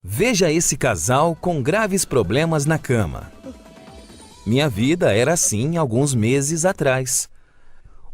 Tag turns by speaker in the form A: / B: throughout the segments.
A: Veja esse casal com graves problemas na cama. Minha vida era assim alguns meses atrás.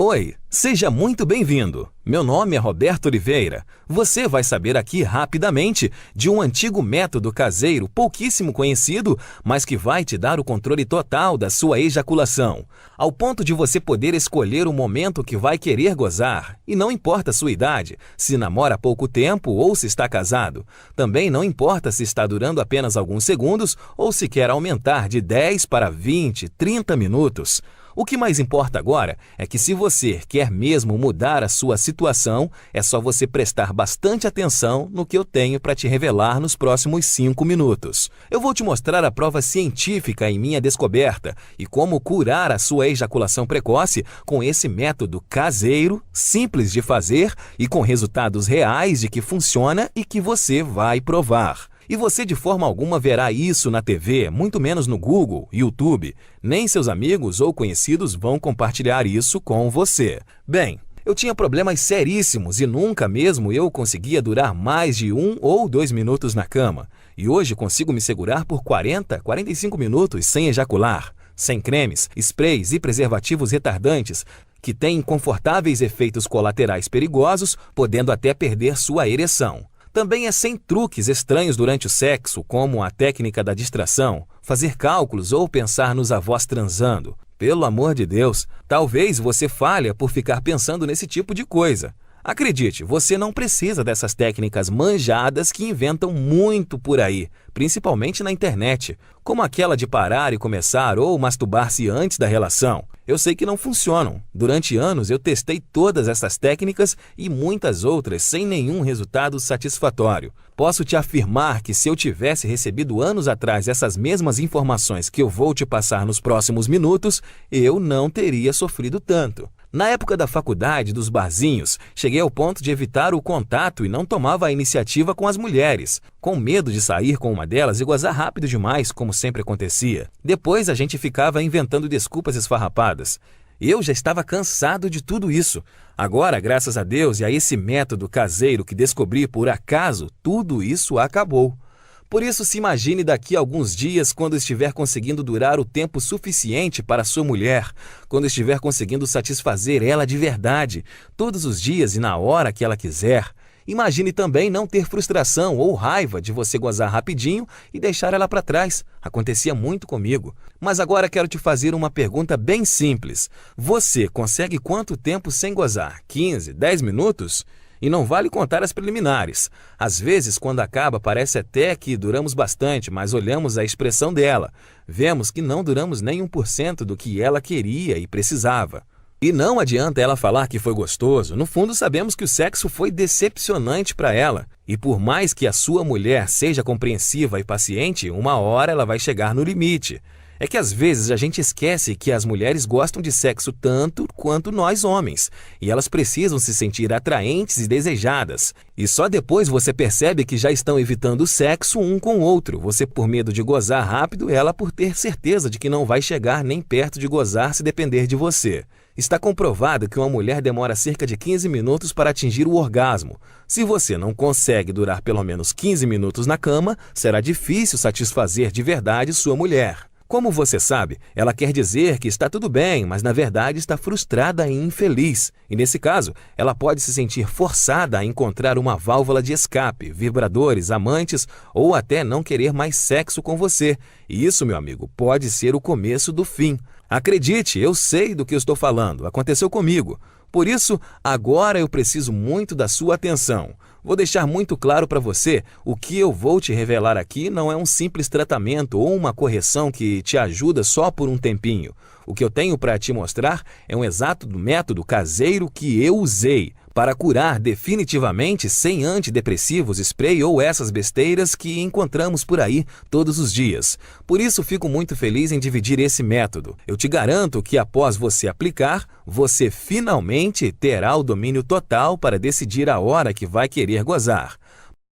A: Oi, seja muito bem-vindo. Meu nome é Roberto Oliveira. Você vai saber aqui rapidamente de um antigo método caseiro pouquíssimo conhecido, mas que vai te dar o controle total da sua ejaculação, ao ponto de você poder escolher o momento que vai querer gozar. E não importa a sua idade, se namora há pouco tempo ou se está casado. Também não importa se está durando apenas alguns segundos ou se quer aumentar de 10 para 20, 30 minutos. O que mais importa agora é que se você quer mesmo mudar a sua situação, é só você prestar bastante atenção no que eu tenho para te revelar nos próximos 5 minutos. Eu vou te mostrar a prova científica em minha descoberta e como curar a sua ejaculação precoce com esse método caseiro, simples de fazer e com resultados reais de que funciona e que você vai provar. E você de forma alguma verá isso na TV, muito menos no Google, YouTube. Nem seus amigos ou conhecidos vão compartilhar isso com você. Bem, eu tinha problemas seríssimos e nunca mesmo eu conseguia durar mais de 1 ou 2 minutos na cama. E hoje consigo me segurar por 40, 45 minutos sem ejacular, sem cremes, sprays e preservativos retardantes, que têm confortáveis efeitos colaterais perigosos, podendo até perder sua ereção. Também é sem truques estranhos durante o sexo, como a técnica da distração, fazer cálculos ou pensar nos avós transando. Pelo amor de Deus, talvez você falhe por ficar pensando nesse tipo de coisa. Acredite, você não precisa dessas técnicas manjadas que inventam muito por aí, principalmente na internet, como aquela de parar e começar ou masturbar-se antes da relação. Eu sei que não funcionam. Durante anos eu testei todas essas técnicas e muitas outras sem nenhum resultado satisfatório. Posso te afirmar que se eu tivesse recebido anos atrás essas mesmas informações que eu vou te passar nos próximos minutos, eu não teria sofrido tanto. Na época da faculdade, dos barzinhos, cheguei ao ponto de evitar o contato e não tomava a iniciativa com as mulheres, com medo de sair com uma delas e gozar rápido demais, como sempre acontecia. Depois a gente ficava inventando desculpas esfarrapadas. Eu já estava cansado de tudo isso. Agora, graças a Deus e a esse método caseiro que descobri por acaso, tudo isso acabou. Por isso, se imagine daqui a alguns dias quando estiver conseguindo durar o tempo suficiente para sua mulher, quando estiver conseguindo satisfazer ela de verdade, todos os dias e na hora que ela quiser. Imagine também não ter frustração ou raiva de você gozar rapidinho e deixar ela para trás. Acontecia muito comigo. Mas agora quero te fazer uma pergunta bem simples. Você consegue quanto tempo sem gozar? 15, 10 minutos? E não vale contar as preliminares. Às vezes, quando acaba, parece até que duramos bastante, mas olhamos a expressão dela. Vemos que não duramos nem 1% do que ela queria e precisava. E não adianta ela falar que foi gostoso. No fundo, sabemos que o sexo foi decepcionante para ela. E por mais que a sua mulher seja compreensiva e paciente, uma hora ela vai chegar no limite. É que às vezes a gente esquece que as mulheres gostam de sexo tanto quanto nós homens, e elas precisam se sentir atraentes e desejadas. E só depois você percebe que já estão evitando o sexo um com o outro, você por medo de gozar rápido, ela por ter certeza de que não vai chegar nem perto de gozar se depender de você. Está comprovado que uma mulher demora cerca de 15 minutos para atingir o orgasmo. Se você não consegue durar pelo menos 15 minutos na cama, será difícil satisfazer de verdade sua mulher. Como você sabe, ela quer dizer que está tudo bem, mas na verdade está frustrada e infeliz. E nesse caso, ela pode se sentir forçada a encontrar uma válvula de escape, vibradores, amantes ou até não querer mais sexo com você. E isso, meu amigo, pode ser o começo do fim. Acredite, eu sei do que eu estou falando, aconteceu comigo. Por isso, agora eu preciso muito da sua atenção. Vou deixar muito claro para você, o que eu vou te revelar aqui não é um simples tratamento ou uma correção que te ajuda só por um tempinho. O que eu tenho para te mostrar é um exato método caseiro que eu usei para curar definitivamente sem antidepressivos, spray ou essas besteiras que encontramos por aí todos os dias. Por isso fico muito feliz em dividir esse método. Eu te garanto que após você aplicar, você finalmente terá o domínio total para decidir a hora que vai querer gozar.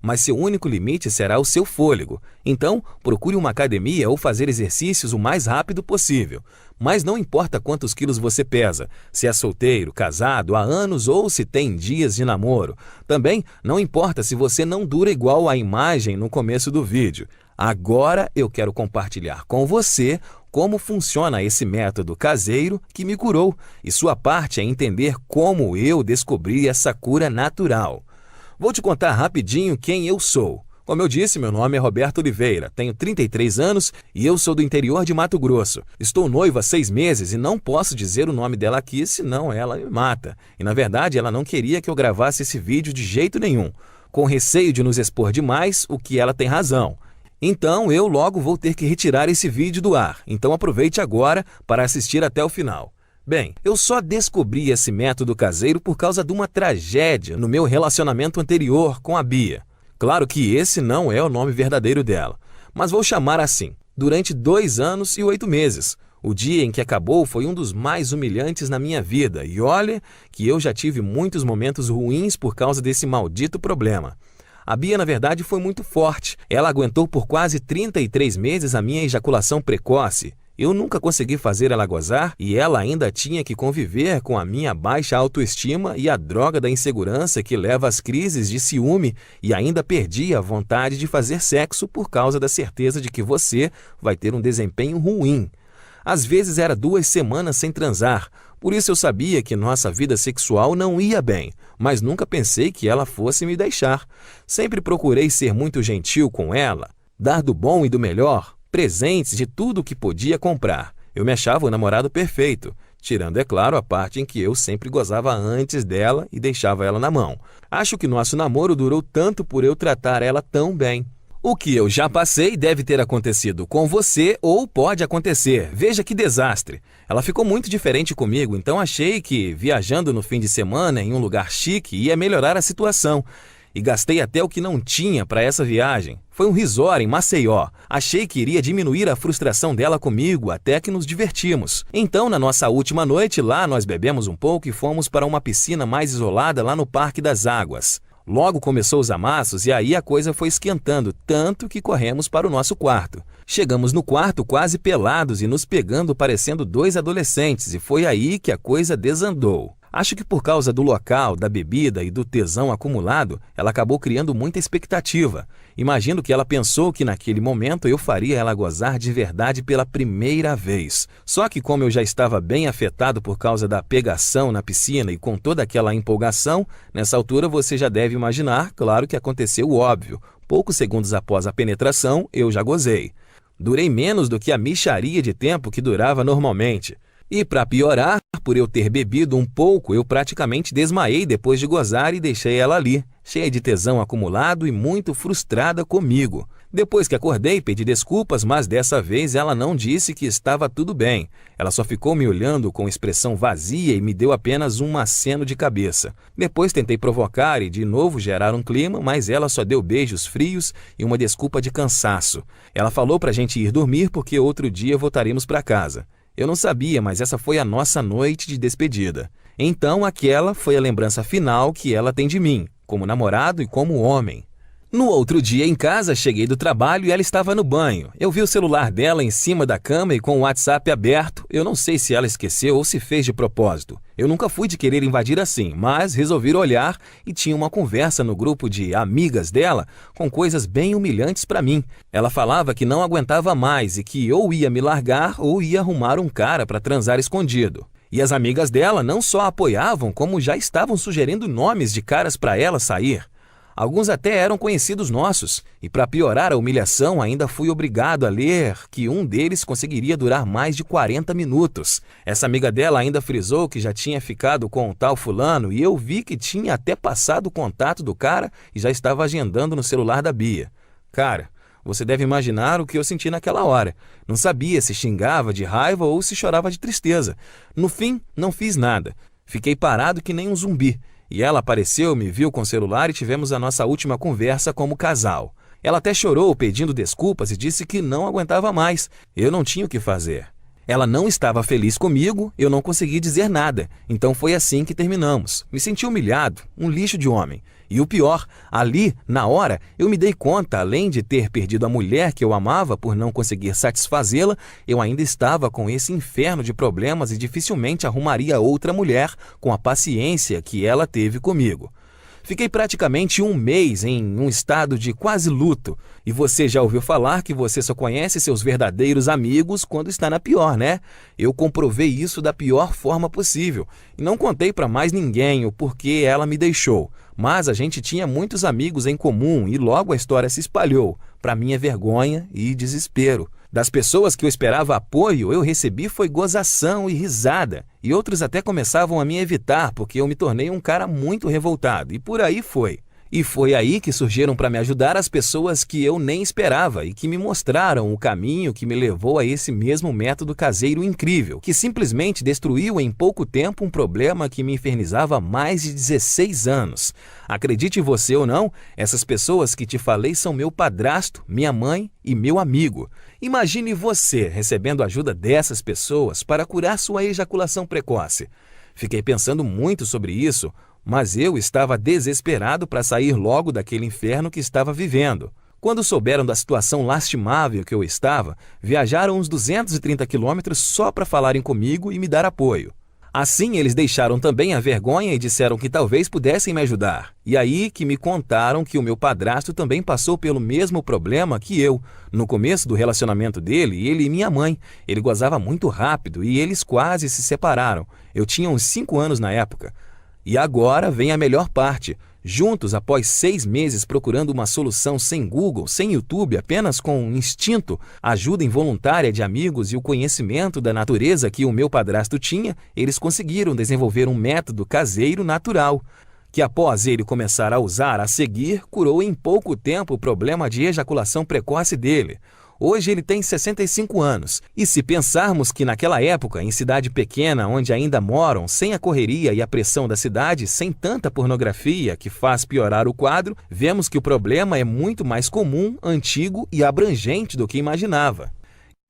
A: mas seu único limite será o seu fôlego. Então, procure uma academia ou fazer exercícios o mais rápido possível. Mas não importa quantos quilos você pesa, se é solteiro, casado, há anos ou se tem dias de namoro. Também não importa se você não dura igual à imagem no começo do vídeo. Agora eu quero compartilhar com você como funciona esse método caseiro que me curou, e sua parte é entender como eu descobri essa cura natural. Vou te contar rapidinho quem eu sou. Como eu disse, meu nome é Roberto Oliveira, tenho 33 anos e eu sou do interior de Mato Grosso. Estou noivo há 6 meses e não posso dizer o nome dela aqui, senão ela me mata. E na verdade ela não queria que eu gravasse esse vídeo de jeito nenhum, com receio de nos expor demais, o que ela tem razão. Então eu logo vou ter que retirar esse vídeo do ar, então aproveite agora para assistir até o final. Bem, eu só descobri esse método caseiro por causa de uma tragédia no meu relacionamento anterior com a Bia. Claro que esse não é o nome verdadeiro dela, mas vou chamar assim. Durante 2 anos e 8 meses, o dia em que acabou foi um dos mais humilhantes na minha vida, e olha que eu já tive muitos momentos ruins por causa desse maldito problema. A Bia, na verdade, foi muito forte. Ela aguentou por quase 33 meses a minha ejaculação precoce. Eu nunca consegui fazer ela gozar e ela ainda tinha que conviver com a minha baixa autoestima e a droga da insegurança que leva às crises de ciúme, e ainda perdi a vontade de fazer sexo por causa da certeza de que você vai ter um desempenho ruim. Às vezes era 2 semanas sem transar, por isso eu sabia que nossa vida sexual não ia bem, mas nunca pensei que ela fosse me deixar. Sempre procurei ser muito gentil com ela, dar do bom e do melhor, presentes de tudo o que podia comprar. Eu me achava o namorado perfeito, tirando, é claro, a parte em que eu sempre gozava antes dela e deixava ela na mão. Acho que nosso namoro durou tanto por eu tratar ela tão bem. O que eu já passei deve ter acontecido com você ou pode acontecer. Veja que desastre. Ela ficou muito diferente comigo, então achei que viajando no fim de semana em um lugar chique ia melhorar a situação. E gastei até o que não tinha para essa viagem. Foi um resort em Maceió. Achei que iria diminuir a frustração dela comigo, até que nos divertimos. Então, na nossa última noite lá, nós bebemos um pouco e fomos para uma piscina mais isolada lá no Parque das Águas. Logo começou os amassos e aí a coisa foi esquentando, tanto que corremos para o nosso quarto. Chegamos no quarto quase pelados e nos pegando parecendo 2 adolescentes, e foi aí que a coisa desandou. Acho que por causa do local, da bebida e do tesão acumulado, ela acabou criando muita expectativa. Imagino que ela pensou que naquele momento eu faria ela gozar de verdade pela primeira vez. Só que como eu já estava bem afetado por causa da pegação na piscina e com toda aquela empolgação, nessa altura você já deve imaginar, claro que aconteceu o óbvio. Poucos segundos após a penetração, eu já gozei. Durei menos do que a mixaria de tempo que durava normalmente. E para piorar, por eu ter bebido um pouco, eu praticamente desmaiei depois de gozar e deixei ela ali, cheia de tesão acumulado e muito frustrada comigo. Depois que acordei, pedi desculpas, mas dessa vez ela não disse que estava tudo bem. Ela só ficou me olhando com expressão vazia e me deu apenas um aceno de cabeça. Depois tentei provocar e de novo gerar um clima, mas ela só deu beijos frios e uma desculpa de cansaço. Ela falou para a gente ir dormir porque outro dia voltaremos para casa. Eu não sabia, mas essa foi a nossa noite de despedida. Então aquela foi a lembrança final que ela tem de mim, como namorado e como homem. No outro dia em casa, cheguei do trabalho e ela estava no banho. Eu vi o celular dela em cima da cama e com o WhatsApp aberto. Eu não sei se ela esqueceu ou se fez de propósito. Eu nunca fui de querer invadir assim, mas resolvi olhar e tinha uma conversa no grupo de amigas dela com coisas bem humilhantes para mim. Ela falava que não aguentava mais e que ou ia me largar ou ia arrumar um cara para transar escondido. E as amigas dela não só apoiavam, como já estavam sugerindo nomes de caras para ela sair. Alguns até eram conhecidos nossos, e para piorar a humilhação ainda fui obrigado a ler que um deles conseguiria durar mais de 40 minutos. Essa amiga dela ainda frisou que já tinha ficado com o tal fulano e eu vi que tinha até passado o contato do cara e já estava agendando no celular da Bia. Cara, você deve imaginar o que eu senti naquela hora. Não sabia se xingava de raiva ou se chorava de tristeza. No fim, não fiz nada. Fiquei parado que nem um zumbi. E ela apareceu, me viu com o celular e tivemos a nossa última conversa como casal. Ela até chorou pedindo desculpas e disse que não aguentava mais. Eu não tinha o que fazer. Ela não estava feliz comigo, eu não consegui dizer nada, então foi assim que terminamos. Me senti humilhado, um lixo de homem. E o pior, ali, na hora, eu me dei conta, além de ter perdido a mulher que eu amava por não conseguir satisfazê-la, eu ainda estava com esse inferno de problemas e dificilmente arrumaria outra mulher com a paciência que ela teve comigo. Fiquei praticamente um mês em um estado de quase luto. E você já ouviu falar que você só conhece seus verdadeiros amigos quando está na pior, né? Eu comprovei isso da pior forma possível. E não contei para mais ninguém o porquê ela me deixou. Mas a gente tinha muitos amigos em comum e logo a história se espalhou, para minha vergonha e desespero. Das pessoas que eu esperava apoio, eu recebi foi gozação e risada. E outros até começavam a me evitar porque eu me tornei um cara muito revoltado. E por aí foi. E foi aí que surgiram para me ajudar as pessoas que eu nem esperava e que me mostraram o caminho que me levou a esse mesmo método caseiro incrível, que simplesmente destruiu em pouco tempo um problema que me infernizava há mais de 16 anos. Acredite você ou não, essas pessoas que te falei são meu padrasto, minha mãe e meu amigo. Imagine você recebendo a ajuda dessas pessoas para curar sua ejaculação precoce. Fiquei pensando muito sobre isso, mas eu estava desesperado para sair logo daquele inferno que estava vivendo. Quando souberam da situação lastimável que eu estava, viajaram uns 230 quilômetros só para falarem comigo e me dar apoio. Assim, eles deixaram também a vergonha e disseram que talvez pudessem me ajudar. E aí que me contaram que o meu padrasto também passou pelo mesmo problema que eu. No começo do relacionamento dele, ele e minha mãe. Ele gozava muito rápido e eles quase se separaram. Eu tinha uns 5 anos na época. E agora vem a melhor parte. Juntos, após 6 meses procurando uma solução sem Google, sem YouTube, apenas com instinto, ajuda involuntária de amigos e o conhecimento da natureza que o meu padrasto tinha, eles conseguiram desenvolver um método caseiro natural, que após ele começar a usar a seguir, curou em pouco tempo o problema de ejaculação precoce dele. Hoje ele tem 65 anos, e se pensarmos que naquela época, em cidade pequena onde ainda moram, sem a correria e a pressão da cidade, sem tanta pornografia que faz piorar o quadro, vemos que o problema é muito mais comum, antigo e abrangente do que imaginava.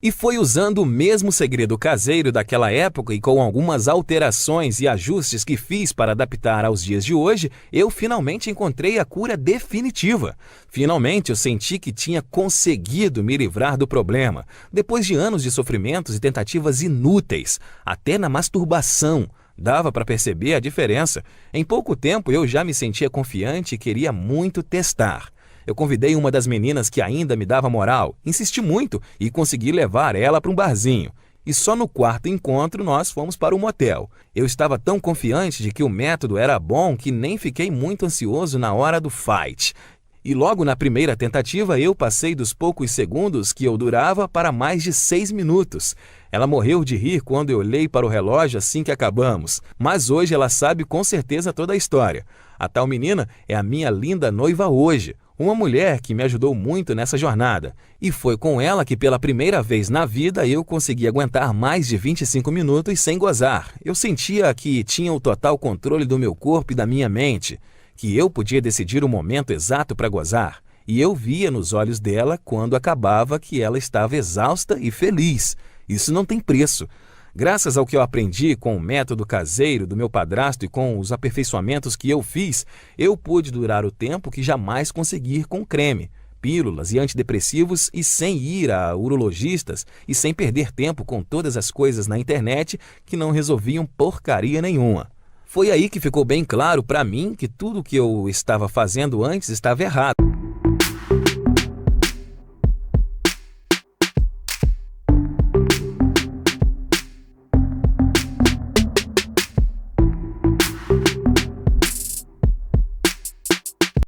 A: E foi usando o mesmo segredo caseiro daquela época e com algumas alterações e ajustes que fiz para adaptar aos dias de hoje, eu finalmente encontrei a cura definitiva. Finalmente eu senti que tinha conseguido me livrar do problema, depois de anos de sofrimentos e tentativas inúteis, até na masturbação. Dava para perceber a diferença. Em pouco tempo eu já me sentia confiante e queria muito testar. Eu convidei uma das meninas que ainda me dava moral, insisti muito e consegui levar ela para um barzinho. E só no quarto encontro nós fomos para o motel. Eu estava tão confiante de que o método era bom que nem fiquei muito ansioso na hora do fight. E logo na primeira tentativa eu passei dos poucos segundos que eu durava para mais de 6 minutos. Ela morreu de rir quando eu olhei para o relógio assim que acabamos, mas hoje ela sabe com certeza toda a história. A tal menina é a minha linda noiva hoje. Uma mulher que me ajudou muito nessa jornada. E foi com ela que pela primeira vez na vida eu consegui aguentar mais de 25 minutos sem gozar. Eu sentia que tinha o total controle do meu corpo e da minha mente, que eu podia decidir o momento exato para gozar. E eu via nos olhos dela quando acabava que ela estava exausta e feliz. Isso não tem preço. Graças ao que eu aprendi com o método caseiro do meu padrasto e com os aperfeiçoamentos que eu fiz, eu pude durar o tempo que jamais consegui com creme, pílulas e antidepressivos e sem ir a urologistas e sem perder tempo com todas as coisas na internet que não resolviam porcaria nenhuma. Foi aí que ficou bem claro para mim que tudo o que eu estava fazendo antes estava errado.